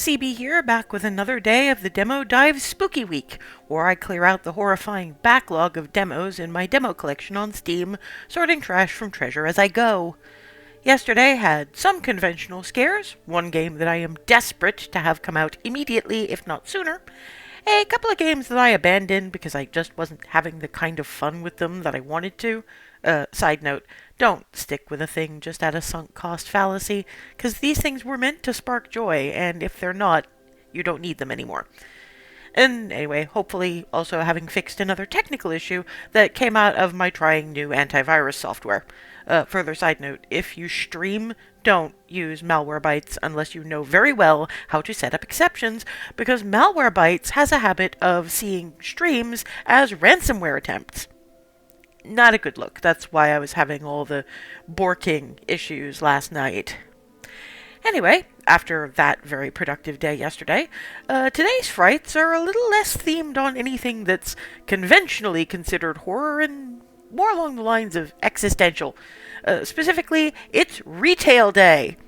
CB here, back with another day of the Demo Dive Spooky Week, where I clear out the horrifying backlog of demos in my demo collection on Steam, sorting trash from treasure as I go. Yesterday had some conventional scares, one game that I am desperate to have come out immediately, if not sooner, a couple of games that I abandoned because I just wasn't having the kind of fun with them that I wanted to. Side note, don't stick with a thing just at a sunk cost fallacy, because these things were meant to spark joy, and if they're not, you don't need them anymore. And anyway, hopefully also having fixed another technical issue that came out of my trying new antivirus software. Further side note, if you stream, don't use Malwarebytes unless you know very well how to set up exceptions, because Malwarebytes has a habit of seeing streams as ransomware attempts. Not a good look. That's why I was having all the borking issues last night. Anyway, after that very productive day yesterday, today's frights are a little less themed on anything that's conventionally considered horror and more along the lines of existential. Specifically, it's retail day.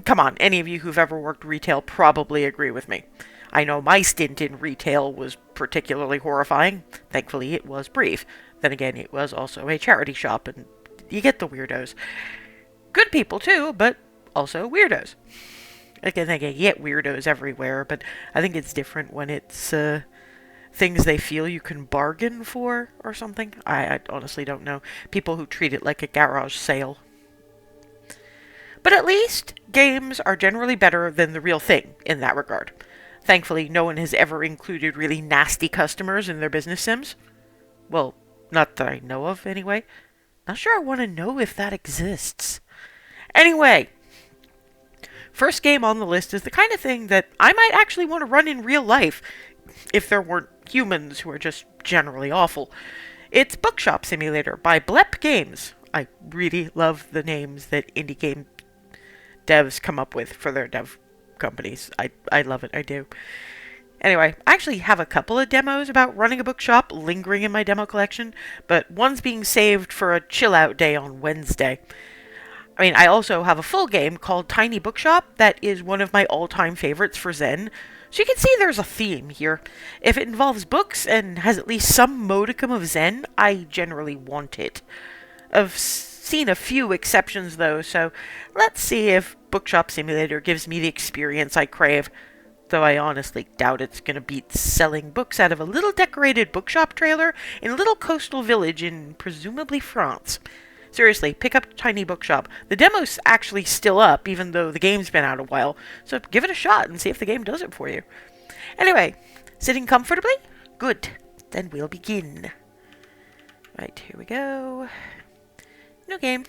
Come on, any of you who've ever worked retail probably agree with me. I know my stint in retail was particularly horrifying. Thankfully, it was brief. Then again, it was also a charity shop, and you get the weirdos. Good people, too, but also weirdos. Again, you get weirdos everywhere, but I think it's different when it's things they feel you can bargain for or something. I honestly don't know. People who treat it like a garage sale. But at least, games are generally better than the real thing in that regard. Thankfully, no one has ever included really nasty customers in their business sims. Well, not that I know of, anyway. Not sure I want to know if that exists. Anyway, first game on the list is the kind of thing that I might actually want to run in real life, if there weren't humans who are just generally awful. It's Bookshop Simulator by Blep Games. I really love the names that indie game devs come up with for their dev companies. I love it, I do. Anyway, I actually have a couple of demos about running a bookshop lingering in my demo collection, but one's being saved for a chill-out day on Wednesday. I also have a full game called Tiny Bookshop that is one of my all-time favorites for Zen, so you can see there's a theme here. If it involves books and has at least some modicum of Zen, I generally want it. I've seen a few exceptions though, so let's see if Bookshop Simulator gives me the experience I crave. Though I honestly doubt it's going to beat selling books out of a little decorated bookshop trailer in a little coastal village in presumably France. Seriously, pick up Tiny Bookshop. The demo's actually still up, even though the game's been out a while, so give it a shot and see if the game does it for you. Anyway, sitting comfortably? Good. Then we'll begin. Right, here we go. New game.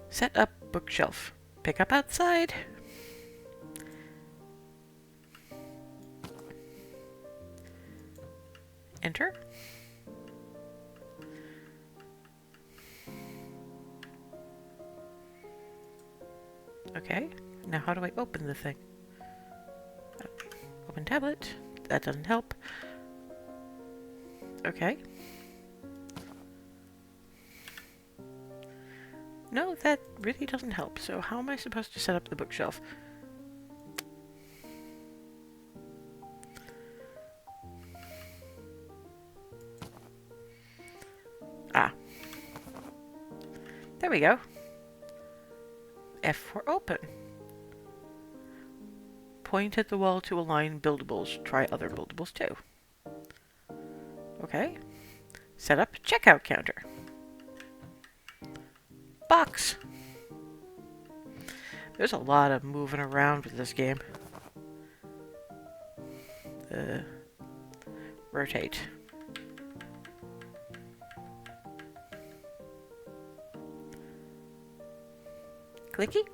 Set up bookshelf. Pick up outside. Enter. Okay, now how do I open the thing? Open tablet. That doesn't help. Okay. No, that really doesn't help. So how am I supposed to set up the bookshelf? Ah. There we go. F for open. Point at the wall to align buildables. Try other buildables too. Okay. Set up checkout counter. Box. There's a lot of moving around with this game. Rotate. Clicky.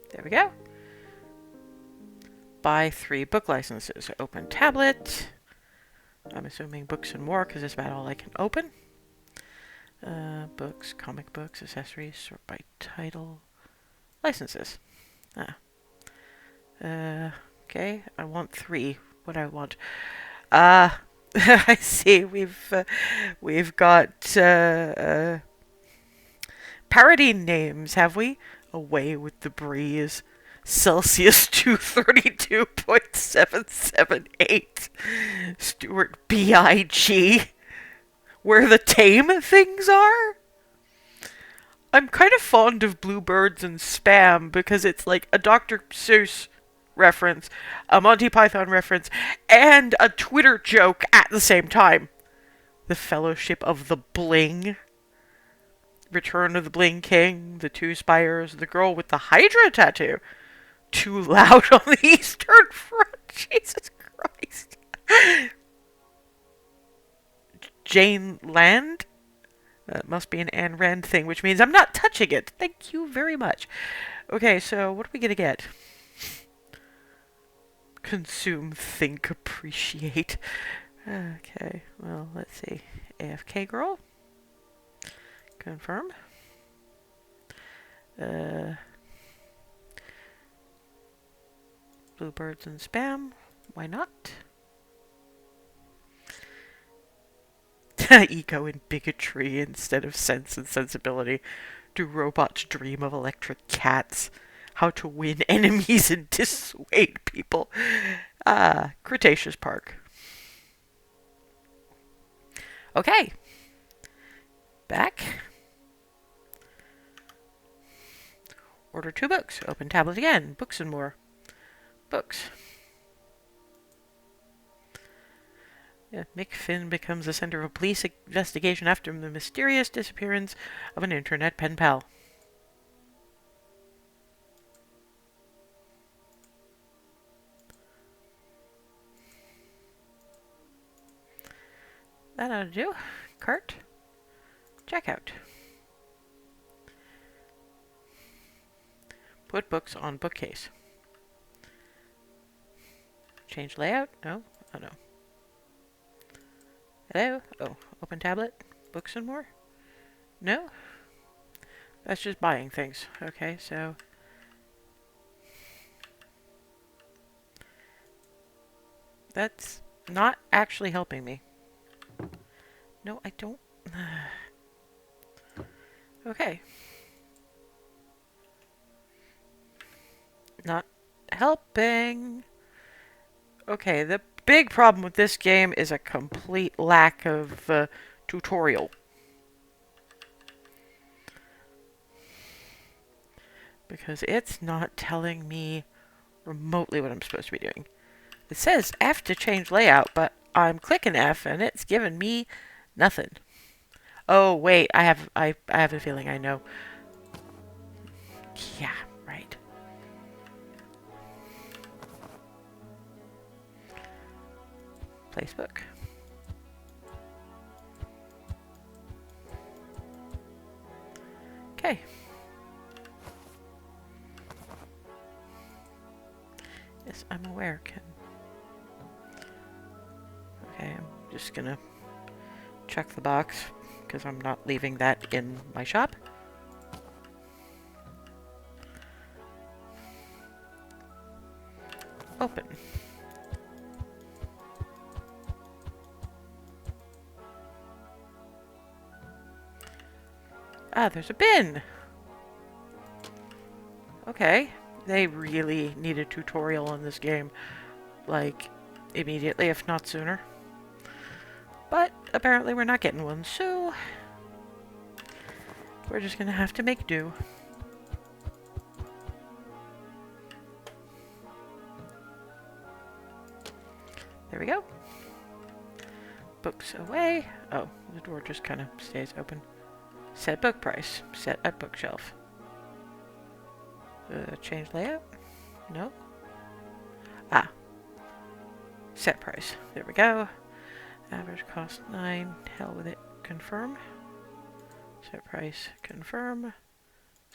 There we go. Buy 3 book licenses. Open tablet. I'm assuming books and more because that's about all I can open. Books, comic books, accessories, sort by title, licenses. Okay, I want 3. What do I want? I see. We've got parody names, have we? Away with the breeze. Celsius 232.778. Stuart B.I.G. Where the tame things are? I'm kind of fond of bluebirds and spam because it's like a Dr. Seuss reference, a Monty Python reference, and a Twitter joke at the same time. The Fellowship of the Bling. Return of the Bling King, the Two Spires, the girl with the Hydra tattoo. Too loud on the Eastern Front. Jesus Christ. Jane Land? That must be an Ayn Rand thing, which means I'm not touching it. Thank you very much. Okay, so what are we gonna get? Consume, think, appreciate. Okay, well, let's see. AFK girl. Confirm. Bluebirds and spam. Why not? Ego and bigotry instead of sense and sensibility. Do robots dream of electric cats? How to win enemies and dissuade people. Cretaceous Park. Okay. Back. Order 2 books. Open tablet again. Books and more. Books. Yeah, Mick Finn becomes the center of a police investigation after the mysterious disappearance of an internet pen pal. That ought to do. Cart. Checkout. Put books on bookcase. Change layout? No? Oh no. Hello? Oh, open tablet? Books and more? No? That's just buying things. Okay, so... That's not actually helping me. No, I don't... Okay. Not helping. Okay, the big problem with this game is a complete lack of tutorial. Because it's not telling me remotely what I'm supposed to be doing. It says F to change layout, but I'm clicking F and it's giving me nothing. Oh wait, I have a feeling I know. Yeah, right. Placebook. Okay. Yes, I'm aware, Ken. Okay, I'm just gonna check the box because I'm not leaving that in my shop. Open. Ah, there's a bin! Okay, they really need a tutorial on this game. Like, immediately, if not sooner. But, apparently we're not getting one, so... we're just gonna have to make do. There we go. Books away. Oh, the door just kind of stays open. Set book price. Set at bookshelf. Change layout? No. Ah. Set price. There we go. Average cost 9. Hell with it. Confirm. Set price. Confirm.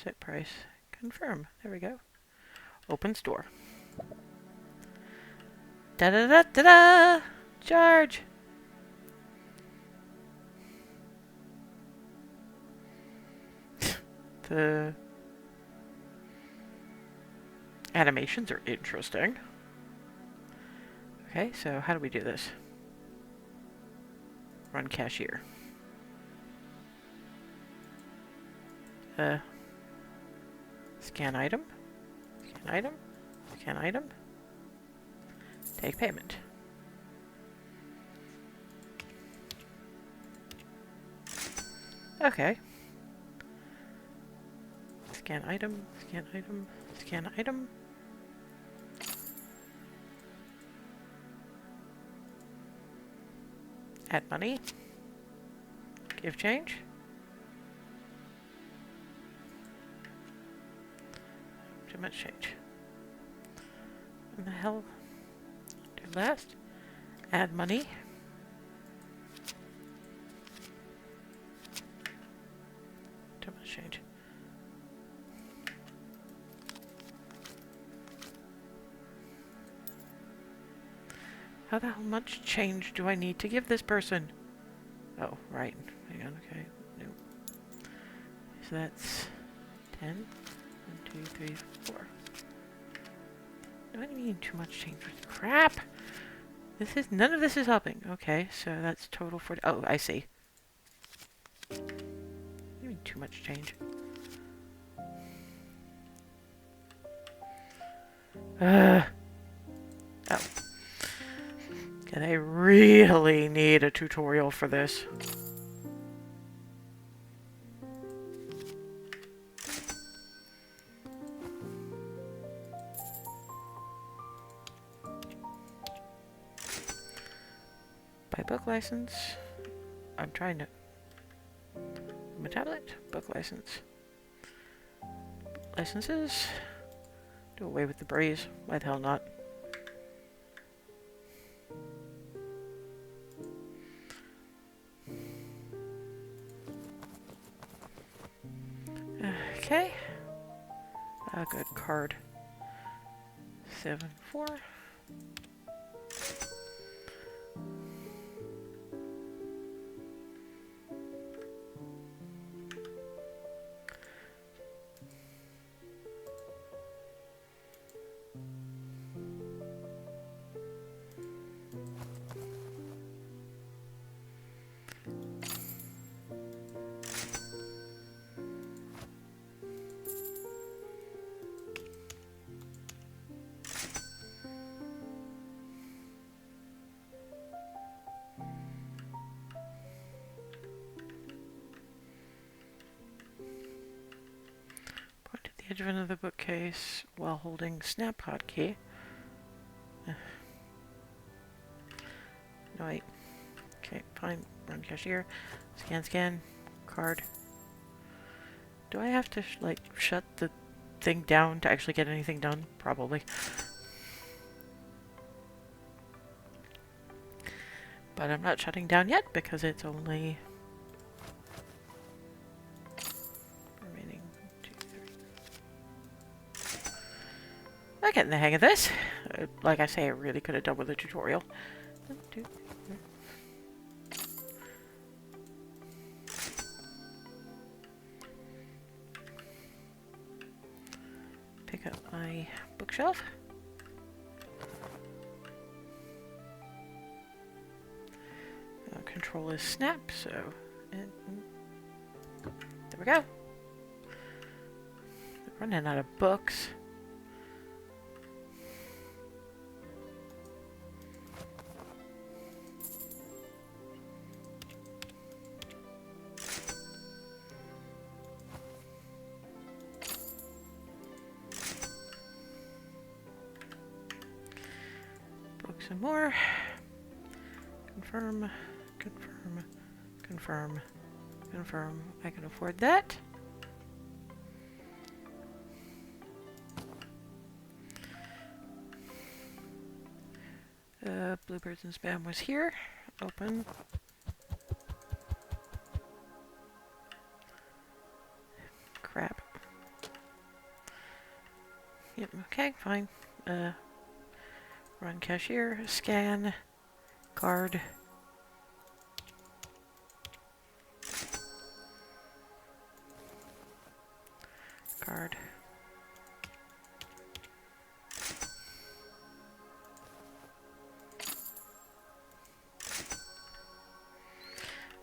Set price. Confirm. There we go. Open store. Da-da-da-da-da! Charge! The animations are interesting. Okay, so how do we do this? Run cashier. Scan item. Scan item. Scan item. Take payment. Okay. Scan item. Scan item. Scan item. Add money. Give change. Too much change. What the hell? Do last. Add money. Too much change. How the hell much change do I need to give this person? Oh, right. Hang on, okay. No. So that's 10. 1, 2, 3, 4. Do I need too much change with crap? None of this is helping. Okay, so that's total 40. Oh, I see. You mean too much change? Oh. And I really need a tutorial for this. Buy book license. I'm trying to... My tablet. Book license. Licenses. Do away with the breeze. Why the hell not? Okay. A good card. 7, 4. Edge of another bookcase while holding snap hotkey. No, wait. Okay, fine. Run cashier. Scan, scan. Card. Do I have to, like, shut the thing down to actually get anything done? Probably. But I'm not shutting down yet because it's only... I'm getting the hang of this. Like I say, I really could have done with a tutorial. Pick up my bookshelf. Control is snap, so... there we go. Running out of books. Some more. Confirm, confirm, confirm, confirm. I can afford that. Bluebirds and Spam was here. Open. Crap. Yep, okay, fine. Run cashier, scan, card. Card.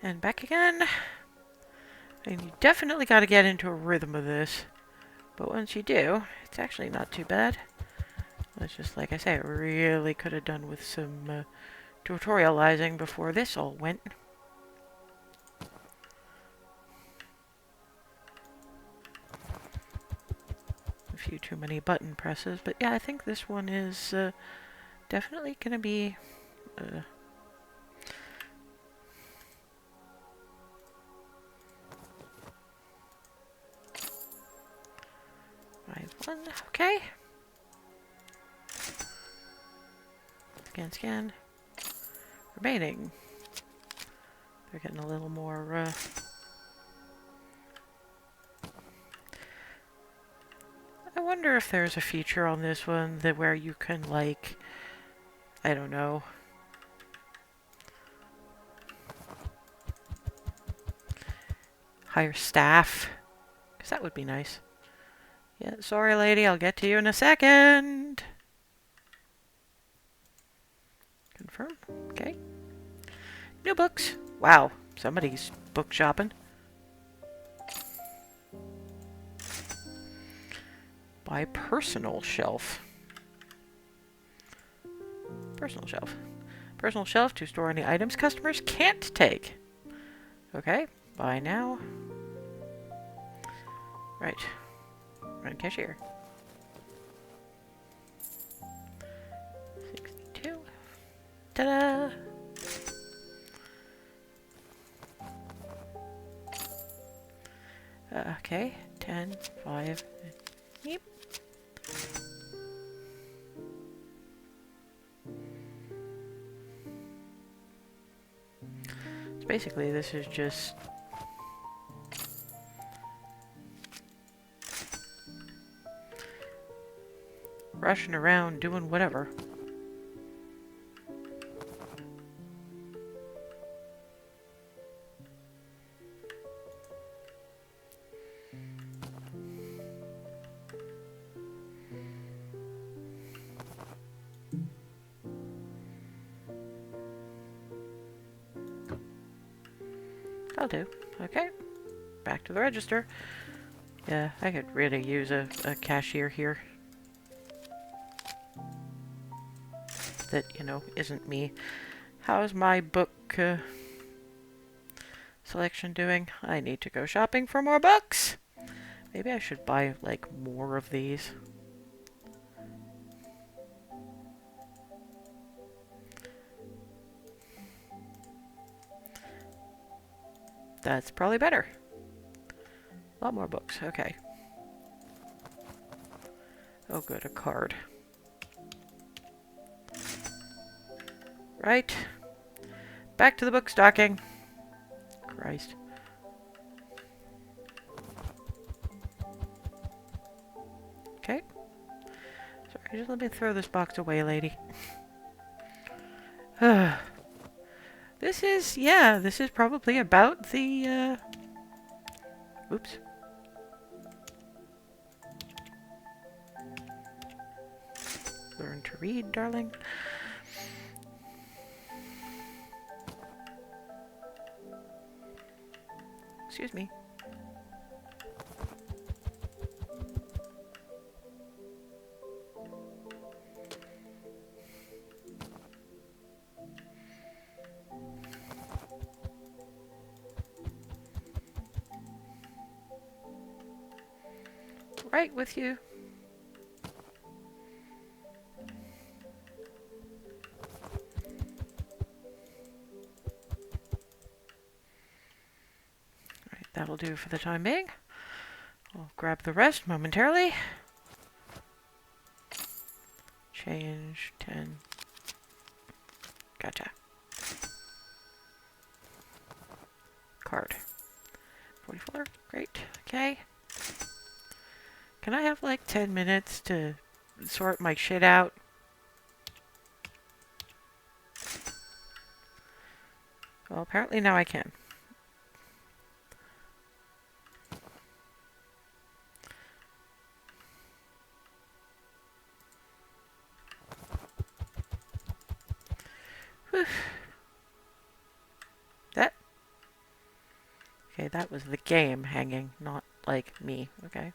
And back again. And you definitely got to get into a rhythm of this. But once you do, it's actually not too bad. It's just like I say, I really could have done with some tutorializing before this all went. A few too many button presses, but yeah, I think this one is definitely going to be one. Okay. Scan, scan. Remaining. They're getting a little more I wonder if there's a feature on this one that where you can, like, I don't know, hire staff, because that would be nice. Yeah, sorry lady, I'll get to you in a second. Confirm. Okay. New books. Wow, somebody's book shopping. Buy personal shelf. Personal shelf. Personal shelf to store any items customers can't take. Okay, buy now. Right. Run cashier. 62. Ta-da! Okay, 10, 5. Yep. So basically, this is just rushing around doing whatever. I'll do. Okay. Back to the register. Yeah, I could really use a cashier here. That, you know, isn't me. How's my book selection doing? I need to go shopping for more books. Maybe I should buy, like, more of these. That's probably better. A lot more books. Okay. Oh, good. A card. Right. Back to the book stocking. Christ. Okay. Sorry, just let me throw this box away, lady. This is, yeah, this is probably about the, oops. Learn to read, darling. Excuse me. Right with you. Right, that'll do for the time being. I'll grab the rest momentarily. Change 10. Gotcha. Card. 44. Great. Okay. Can I have like 10 minutes to sort my shit out? Well, apparently now I can. Whew. That. Okay, that was the game hanging, not like me, okay?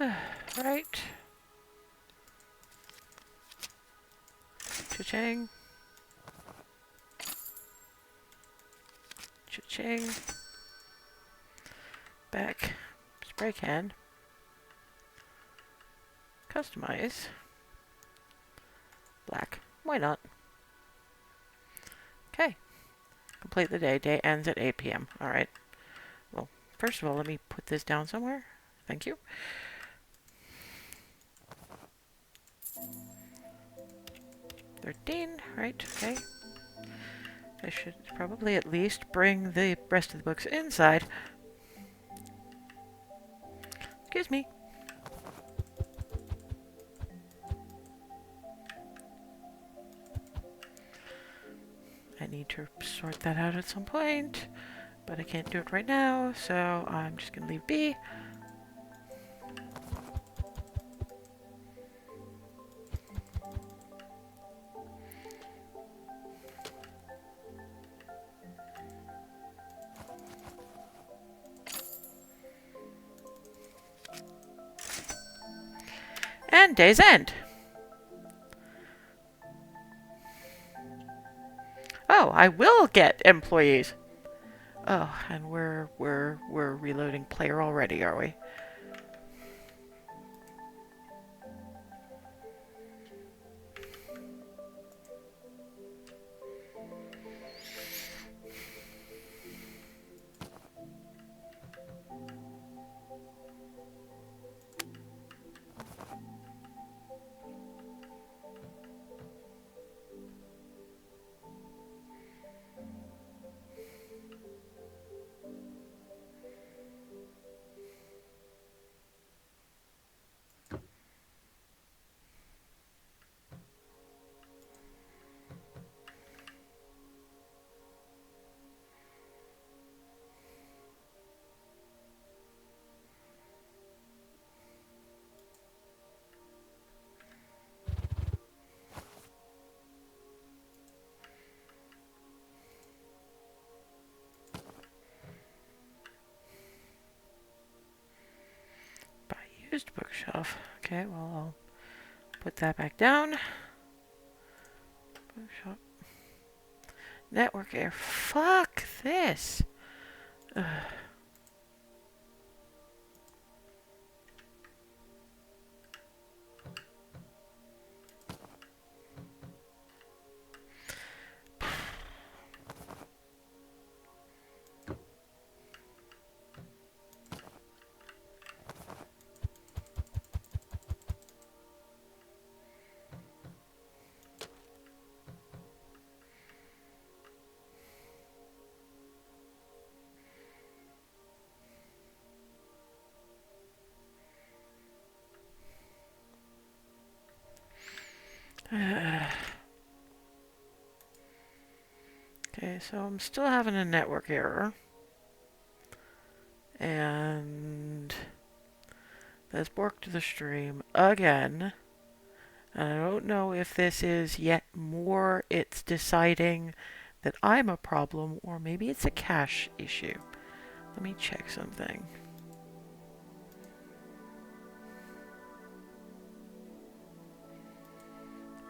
Right. Cha-ching. Cha-ching. Back. Spray can. Customize. Black. Why not? Okay. Complete the day. Day ends at 8 p.m. Alright. Well, first of all, let me put this down somewhere. Thank you. $13, right? Okay. I should probably at least bring the rest of the books inside. Excuse me. I need to sort that out at some point, but I can't do it right now, so I'm just going to leave be. And day's end. Oh, I will get employees. Oh, and we're reloading player already, are we? Buy used bookshelf. Okay, well, I'll put that back down. Bookshop. Network air. Fuck this. Ugh. Okay, so I'm still having a network error. And that's worked the stream again. And I don't know if this is yet more it's deciding that I'm a problem, or maybe it's a cache issue. Let me check something.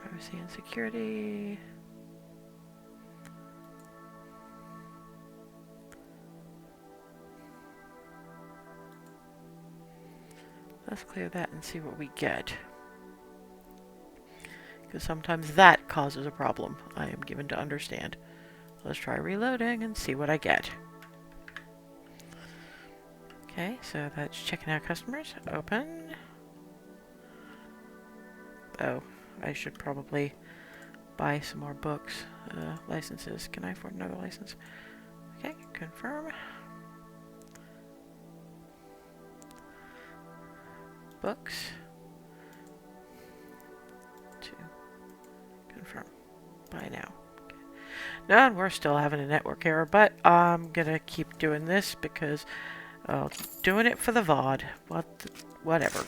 Privacy and security. Let's clear that and see what we get. Because sometimes that causes a problem, I am given to understand. Let's try reloading and see what I get. Okay, so that's checking out customers. Open. Oh, I should probably buy some more books. Licenses. Can I afford another license? Okay, confirm. Books. 2. Confirm. Buy now. Okay. No, and we're still having a network error, but I'm gonna keep doing this because doing it for the VOD. Whatever.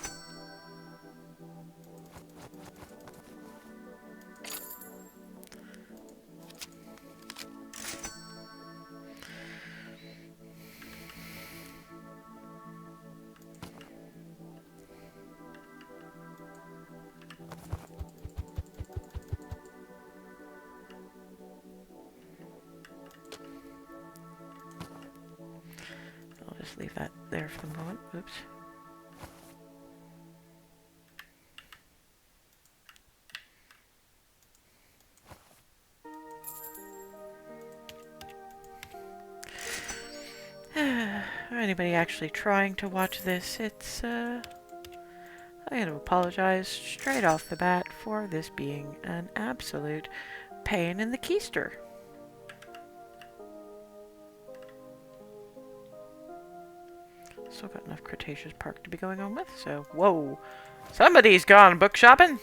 I'll just leave that there for the moment. Oops. Anybody actually trying to watch this, I gotta apologize straight off the bat for this being an absolute pain in the keister. Still got enough Cretaceous Park to be going on with, so whoa. Somebody's gone book shopping!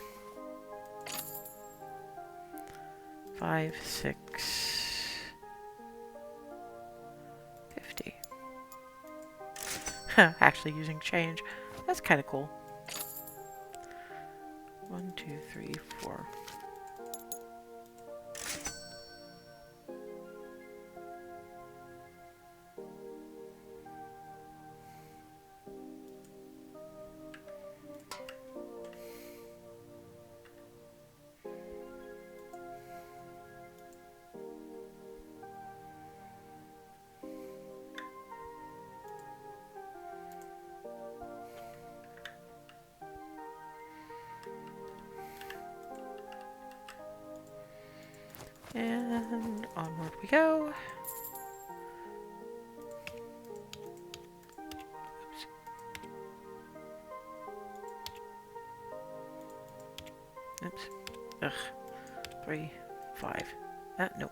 5, 6, 50. Actually using change. That's kind of cool. 1, 2, 3, 4. And onward we go. Oops. Oops. Ugh. 3, 5. Nope.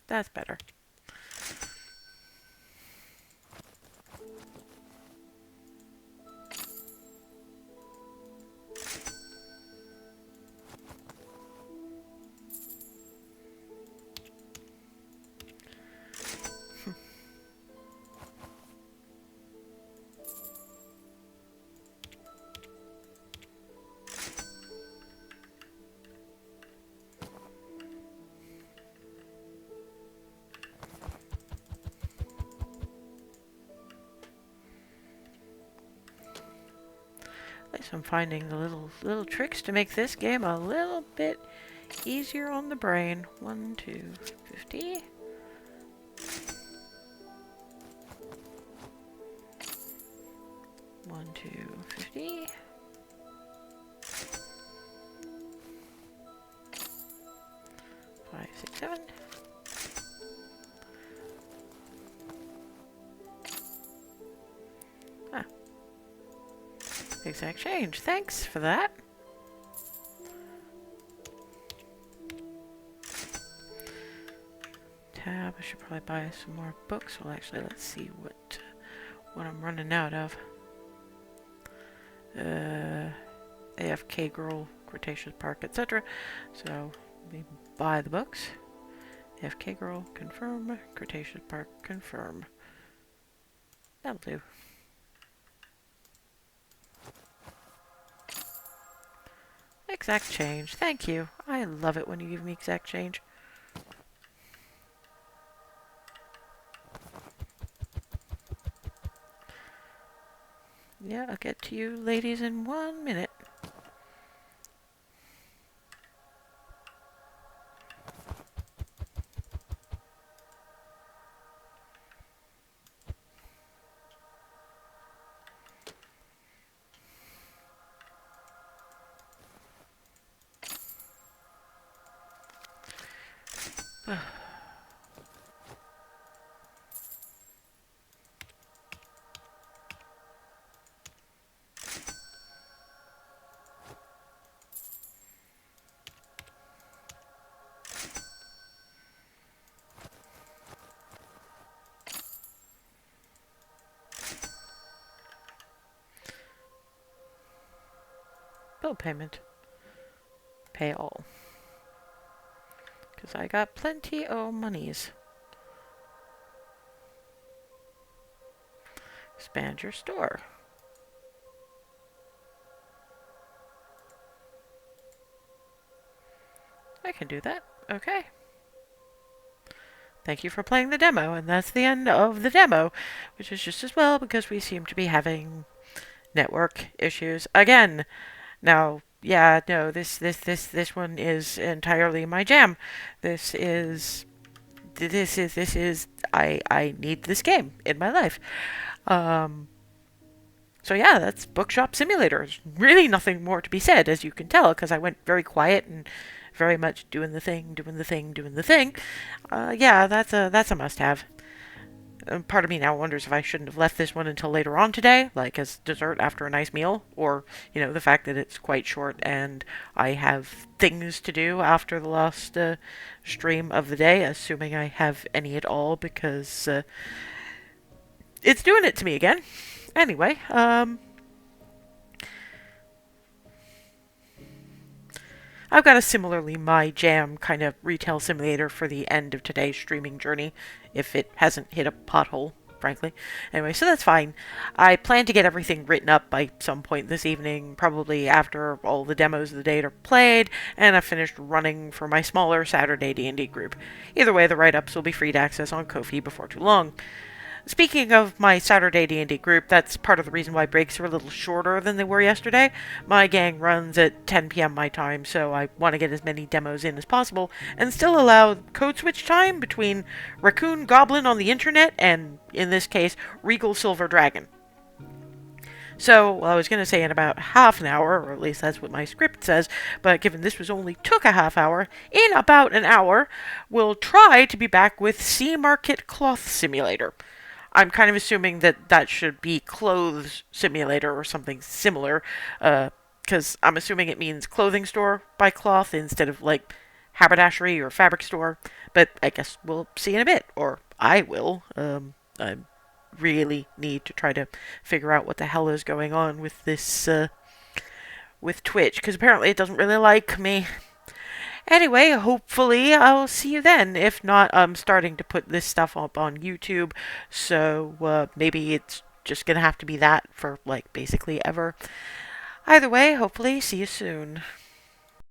That's better. At least I'm finding the little tricks to make this game a little bit easier on the brain. 1, 2, 50. 1, 2, 50. 5, 6, 7. Ah. Exact change. Thanks for that. Tab. I should probably buy some more books. Well, actually, let's see what I'm running out of. AFK Girl, Cretaceous Park, etc. So, let me buy the books. AFK Girl, confirm. Cretaceous Park, confirm. That'll do. Exact change. Thank you. I love it when you give me exact change. Yeah, I'll get to you ladies in 1 minute. Bill payment. Pay all. Because I got plenty of monies. Expand your store. I can do that. Okay. Thank you for playing the demo, and that's the end of the demo, which is just as well because we seem to be having network issues again. Now, yeah, no, this one is entirely my jam. This is I need this game in my life. Um, so yeah, that's Bookshop Simulator. There's really nothing more to be said, as you can tell, because I went very quiet and very much doing the thing, doing the thing, doing the thing. Yeah, that's a must-have. Part of me now wonders if I shouldn't have left this one until later on today, like as dessert after a nice meal, or, the fact that it's quite short and I have things to do after the last stream of the day, assuming I have any at all, because it's doing it to me again. Anyway, I've got a similarly my jam kind of retail simulator for the end of today's streaming journey, if it hasn't hit a pothole, frankly. Anyway, so that's fine. I plan to get everything written up by some point this evening, probably after all the demos of the day are played, and I've finished running for my smaller Saturday D&D group. Either way, the write-ups will be free to access on Ko-fi before too long. Speaking of my Saturday D&D group, that's part of the reason why breaks are a little shorter than they were yesterday. My gang runs at 10 p.m. my time, so I want to get as many demos in as possible and still allow code switch time between Raccoon Goblin on the internet and, in this case, Regal Silver Dragon. So, well, I was going to say in about half an hour, or at least that's what my script says, but given this was only took a half hour, in about an hour, we'll try to be back with Sea Market Cloth Simulator. I'm kind of assuming that that should be Clothes Simulator or something similar, because I'm assuming it means clothing store by cloth instead of like haberdashery or fabric store. But I guess we'll see in a bit, or I will. I really need to try to figure out what the hell is going on with this with Twitch, because apparently it doesn't really like me. Anyway, hopefully I'll see you then. If not, I'm starting to put this stuff up on YouTube, so maybe it's just gonna have to be that for like basically ever. Either way, hopefully see you soon.